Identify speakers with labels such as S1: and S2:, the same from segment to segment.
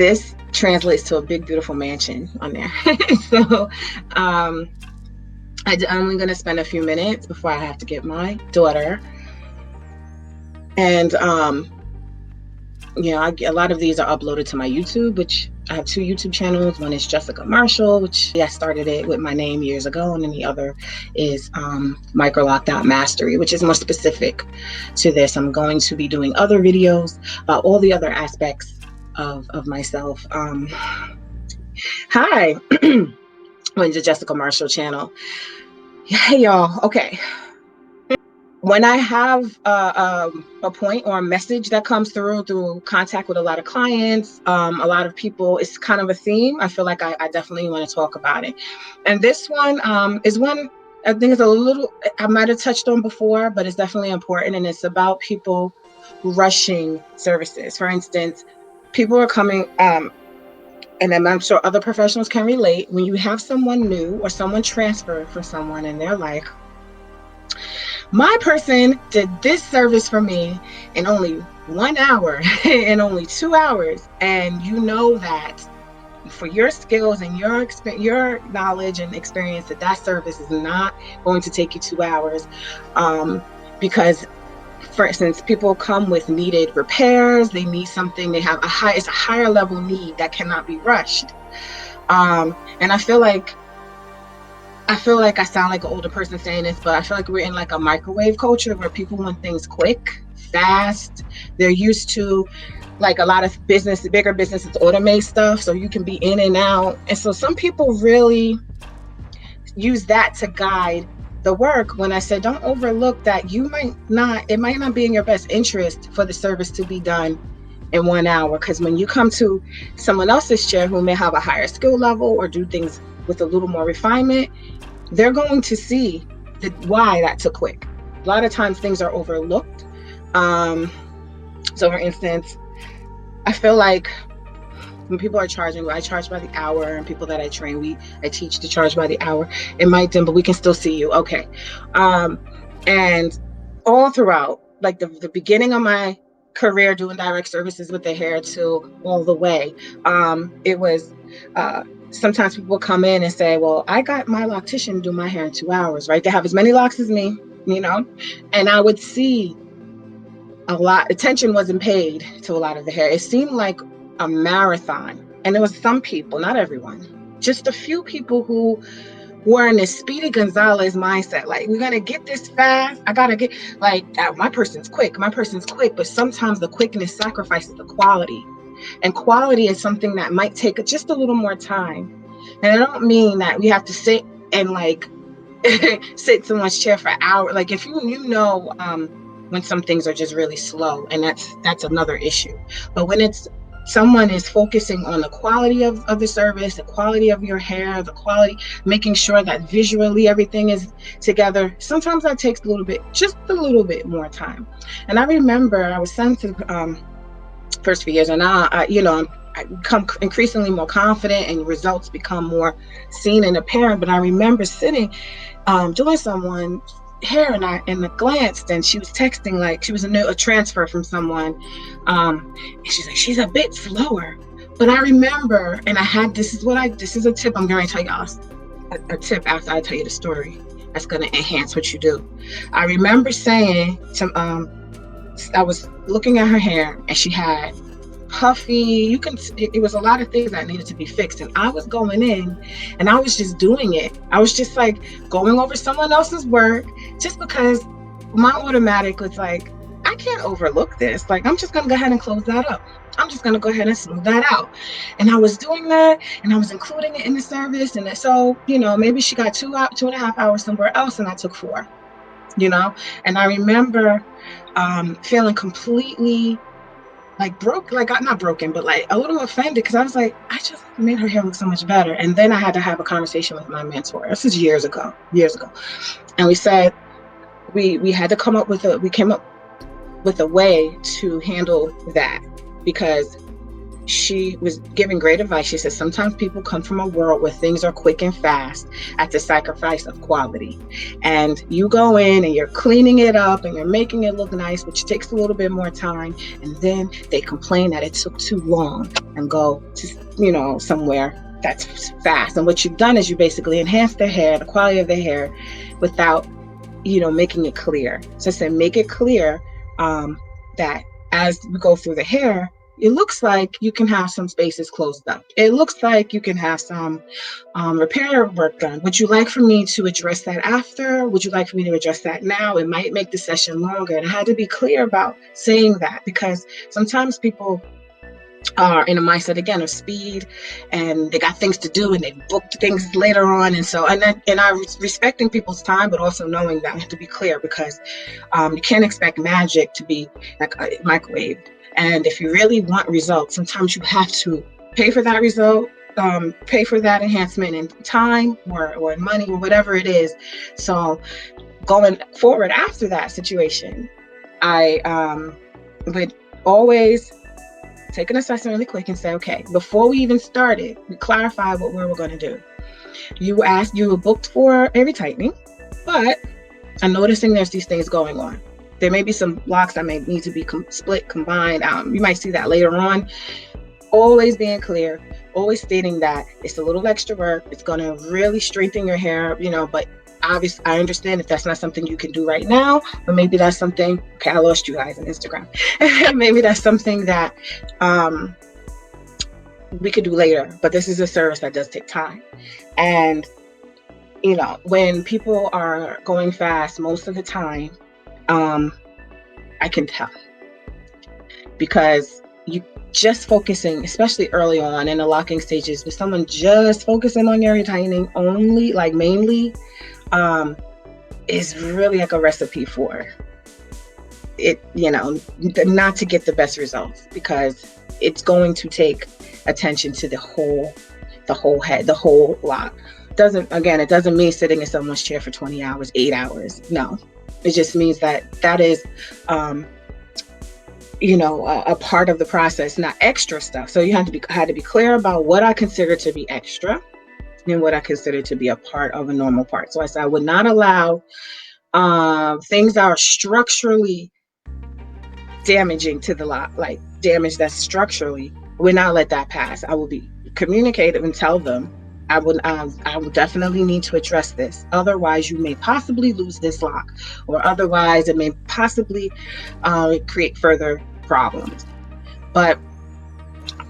S1: this translates to a big, beautiful mansion on there. So I'm only going to spend a few minutes before I have to get my daughter. And, a lot of these are uploaded to my YouTube, which I have 2 YouTube channels. One is Jessica Marshall, which I started it with my name years ago. And then the other is Microloc Mastery, which is more specific to this. I'm going to be doing other videos about all the other aspects of myself. Hi, welcome to the Jessica Marshall channel. Hey, y'all. Okay. When I have a point or a message that comes through contact with a lot of clients, a lot of people, it's kind of a theme. I feel like I definitely want to talk about it. And this one is one I think is a little, I might have touched on before, but it's definitely important. And it's about people rushing services. For instance, people are coming, and I'm sure other professionals can relate, when you have someone new or someone transfer for someone and they're like, my person did this service for me in only 1 hour, in only 2 hours. And you know that for your skills and your knowledge and experience, that service is not going to take you 2 hours. Because, for instance, people come with needed repairs. They need something. It's a higher level need that cannot be rushed. And I feel like I sound like an older person saying this, but I feel like we're in like a microwave culture where people want things quick, fast. They're used to, like, a lot of bigger businesses automate stuff so you can be in and out. And so some people really use that to guide the work. When I said, don't overlook that it might not be in your best interest for the service to be done in 1 hour. Because when you come to someone else's chair who may have a higher skill level or do things with a little more refinement, they're going to see why that took quick. A lot of times things are overlooked. So for instance, I feel like when people are charging, I charge by the hour, and people that I train, I teach to charge by the hour. It might dim, but we can still see you. Okay. And all throughout, like the beginning of my career doing direct services with the hair to all the way, it was, sometimes people come in and say, well, I got my loctician to do my hair in 2 hours, right? They have as many locks as me, and I would see a lot, attention wasn't paid to a lot of the hair. It seemed like a marathon. And there was some people, not everyone, just a few people who were in this Speedy Gonzalez mindset. Like, we're going to get this fast. I got to get, like, my person's quick. But sometimes the quickness sacrifices the quality. And quality is something that might take just a little more time. And I don't mean that we have to sit and like sit in someone's chair for hours. Like, if when some things are just really slow, and that's another issue. But when someone is focusing on the quality of the service, the quality of your hair, the quality, making sure that visually everything is together, sometimes that takes just a little bit more time. And I remember I was sent to first few years, and now I become increasingly more confident, and results become more seen and apparent. But I remember sitting doing someone's hair, and I glanced, and she was texting, like she was a transfer from someone, and she's like, she's a bit slower. But I remember, and this is a tip I'm going to tell y'all, a tip after I tell you the story that's going to enhance what you do. I remember saying to I was looking at her hair, and she had puffy, it was a lot of things that needed to be fixed. And I was going in and I was just doing it. I was just like going over someone else's work, just because my automatic was like, I can't overlook this. Like, I'm just going to go ahead and close that up. I'm just going to go ahead and smooth that out. And I was doing that, and I was including it in the service. And so, maybe she got 2.5 hours somewhere else, and I took 4, and I remember feeling completely like not broken, but like a little offended, because I was like, I just made her hair look so much better. And then I had to have a conversation with my mentor. This is years ago. And we said, we had to come up with a way to handle that, because she was giving great advice. She said, sometimes people come from a world where things are quick and fast at the sacrifice of quality. And you go in and you're cleaning it up and you're making it look nice, which takes a little bit more time. And then they complain that it took too long and go to, somewhere that's fast. And what you've done is you basically enhance their hair, the quality of their hair, without, making it clear. So I said, make it clear that as we go through the hair, it looks like you can have some spaces closed up. It looks like you can have some repair work done. Would you like for me to address that after? Would you like for me to address that now? It might make the session longer. And I had to be clear about saying that, because sometimes people are in a mindset, again, of speed, and they got things to do and they booked things later on. And so, and I respecting people's time, but also knowing that I have to be clear, because you can't expect magic to be like microwaved. And if you really want results, sometimes you have to pay for that result, pay for that enhancement in time or in money or whatever it is. So going forward after that situation, I would always take an assessment really quick and say, okay, before we even started, we clarified what we were going to do. You were booked for a retightening, but I'm noticing there's these things going on. There may be some locks that may need to be split, combined. You might see that later on. Always being clear, always stating that it's a little extra work. It's going to really strengthen your hair, but obviously I understand if that's not something you can do right now, but maybe that's something, okay, I lost you guys on Instagram. Maybe that's something that we could do later, but this is a service that does take time. And, when people are going fast, most of the time, I can tell, because you just focusing, especially early on in the locking stages, with someone just focusing on your retightening only, like mainly, is really like a recipe for it, not to get the best results, because it's going to take attention to the whole head, the whole lock. It doesn't mean sitting in someone's chair for 20 hours, 8 hours. No, it just means that is, a part of the process, not extra stuff. So you had to be clear about what I consider to be extra and what I consider to be a part of a normal part. So I said I would not allow things that are structurally damaging to the lock, like damage that's structurally, would not let that pass. I will be communicative and tell them I would definitely need to address this. Otherwise, you may possibly lose this lock, or otherwise it may possibly create further problems. But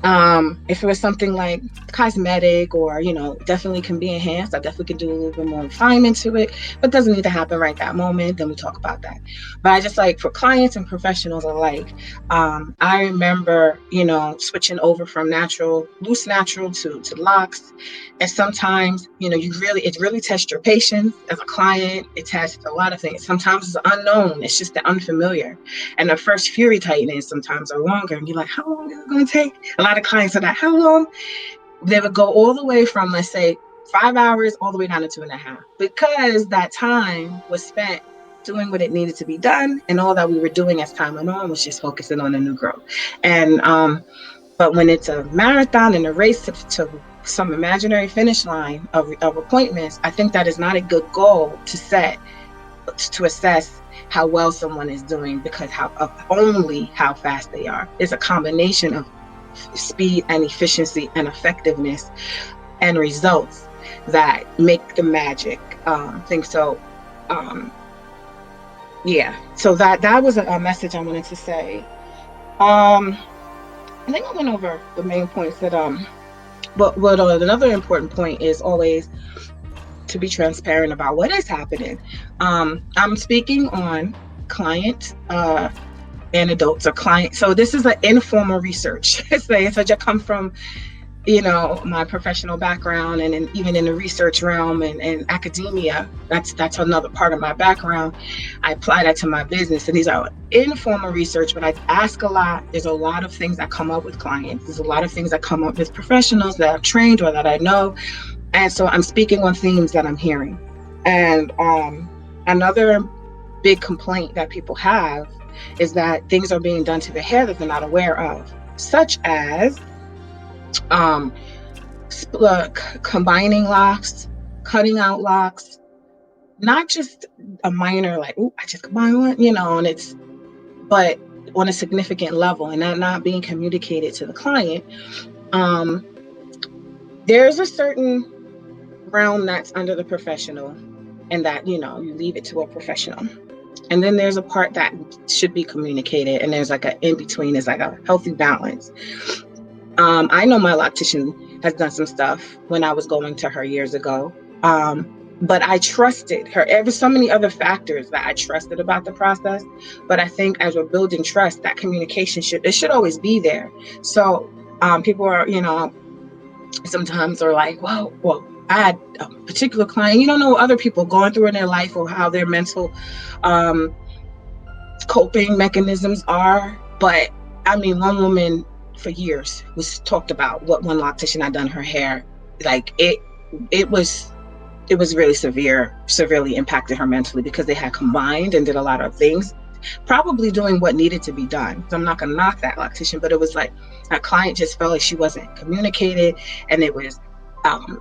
S1: if it was something like cosmetic or, definitely can be enhanced, I definitely can do a little bit more refinement to it, but doesn't need to happen right that moment. Then we talk about that. But I just like, for clients and professionals alike, I remember, switching over from loose natural to locks. And sometimes, it really tests your patience as a client. It tests a lot of things. Sometimes it's unknown. It's just the unfamiliar. And the first few retightenings sometimes are longer. And you're like, how long is it going to take? A lot of clients are like, how long? They would go all the way from, let's say, 5 hours all the way down to 2.5, because that time was spent doing what it needed to be done, and all that we were doing as time went on was just focusing on the new growth. And but when it's a marathon and a race to some imaginary finish line of appointments, I think that is not a good goal to set to assess how well someone is doing, because only how fast they are. It's a combination of speed and efficiency and effectiveness and results that make the magic thing. So so that was a message I wanted to say. I think I went over the main points that but another important point is always to be transparent about what is happening. I'm speaking on client anecdotes or client. So this is an informal research. So I come from, my professional background, and even in the research realm and academia, that's another part of my background. I apply that to my business, and these are informal research, but I ask a lot. There's a lot of things that come up with clients. There's a lot of things that come up with professionals that I've trained or that I know. And so I'm speaking on themes that I'm hearing. And another big complaint that people have is that things are being done to the hair that they're not aware of, such as um, combining locks, cutting out locks, not just a minor, like, oh, I just combined one, and but on a significant level, and that not being communicated to the client. There's a certain realm that's under the professional, and that, you leave it to a professional. And then there's a part that should be communicated, and there's like an in between, is like a healthy balance. I know my loctician has done some stuff when I was going to her years ago. But I trusted her. There were so many other factors that I trusted about the process. But I think as we're building trust, that communication should always be there. So people are, sometimes are like, well, I had a particular client. You don't know what other people going through in their life or how their mental coping mechanisms are. But I mean, one woman for years was talked about what one loctician had done her hair. Like it was really severely impacted her mentally, because they had combined and did a lot of things, probably doing what needed to be done. So I'm not gonna knock that loctician, but it was like that client just felt like she wasn't communicated, and it was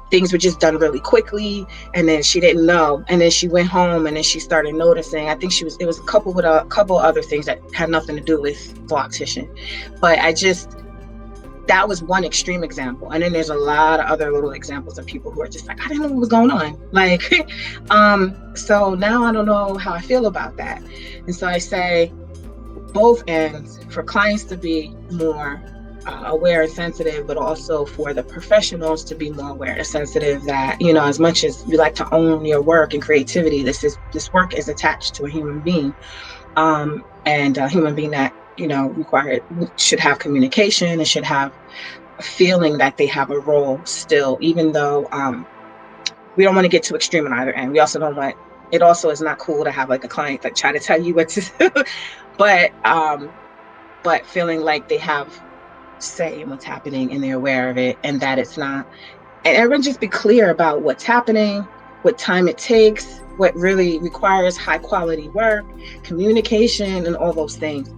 S1: things were just done really quickly, and then she didn't know, and then she went home, and then she started noticing. I think it was coupled with a couple other things that had nothing to do with the loctician. But that was one extreme example. And then there's a lot of other little examples of people who are just like, I didn't know what was going on. Like, so now I don't know how I feel about that. And so I say both ends, for clients to be more aware and sensitive, but also for the professionals to be more aware and sensitive that, as much as you like to own your work and creativity, this work is attached to a human being, and a human being that, should have communication and should have a feeling that they have a role still, even though we don't want to get too extreme on either end. We also don't want, it also is not cool to have like a client that try to tell you what to do, but feeling like they have say in what's happening and they're aware of it, and that it's not, and everyone just be clear about what's happening, what time it takes, what really requires high quality work, communication, and all those things.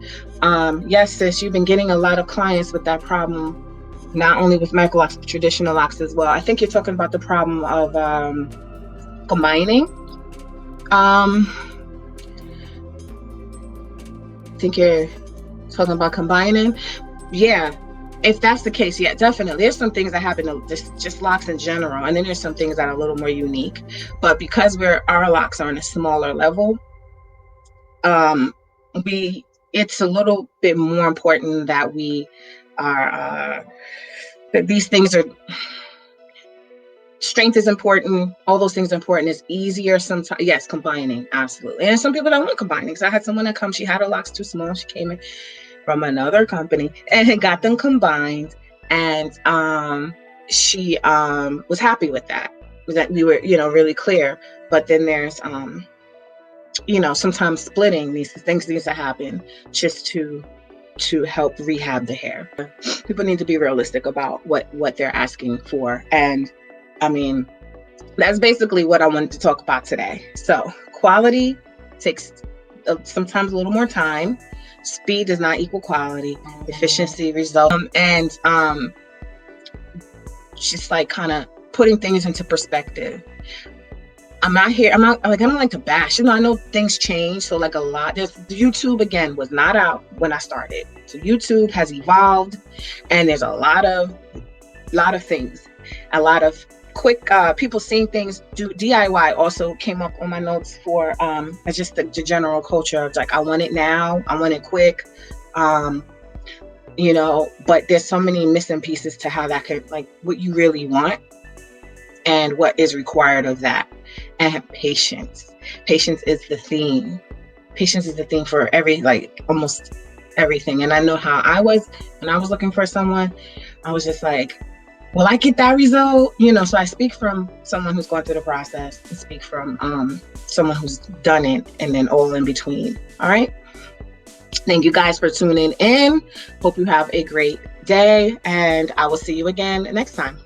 S1: Yes, sis, you've been getting a lot of clients with that problem, not only with microlocks, but traditional locks as well. I think you're talking about the problem of combining. I think you're talking about combining. Yeah. If that's the case, yeah, definitely. There's some things that happen to just locks in general, and then there's some things that are a little more unique. But because our locks are on a smaller level, it's a little bit more important that we are that these things are. Strength is important. All those things are important. It's easier sometimes. Yes, combining, absolutely. And some people don't want combining. Because I had someone that she had her locks too small. She came in from another company and got them combined, and she was happy with that. That we were, really clear. But then there's sometimes splitting, these things need to happen just to help rehab the hair. People need to be realistic about what they're asking for. And I mean, that's basically what I wanted to talk about today. So quality takes sometimes a little more time. Speed does not equal quality. Efficiency results. And just like kind of putting things into perspective. I don't like to bash. I know things change. So like YouTube again was not out when I started. So YouTube has evolved, and there's a lot of things, a lot of quick people seeing things. DIY also came up on my notes for just the general culture of like, I want it now, I want it quick, but there's so many missing pieces to how that could, like, what you really want and what is required of that. And patience is the theme. Patience is the theme for almost everything. And I know how I was when I was looking for someone. I was just like, will I get that result? So I speak from someone who's gone through the process, and speak from someone who's done it, and then all in between. All right. Thank you guys for tuning in. Hope you have a great day, and I will see you again next time.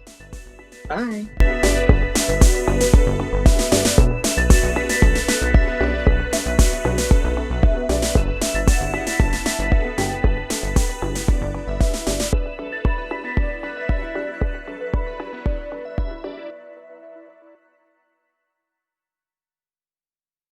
S1: Bye.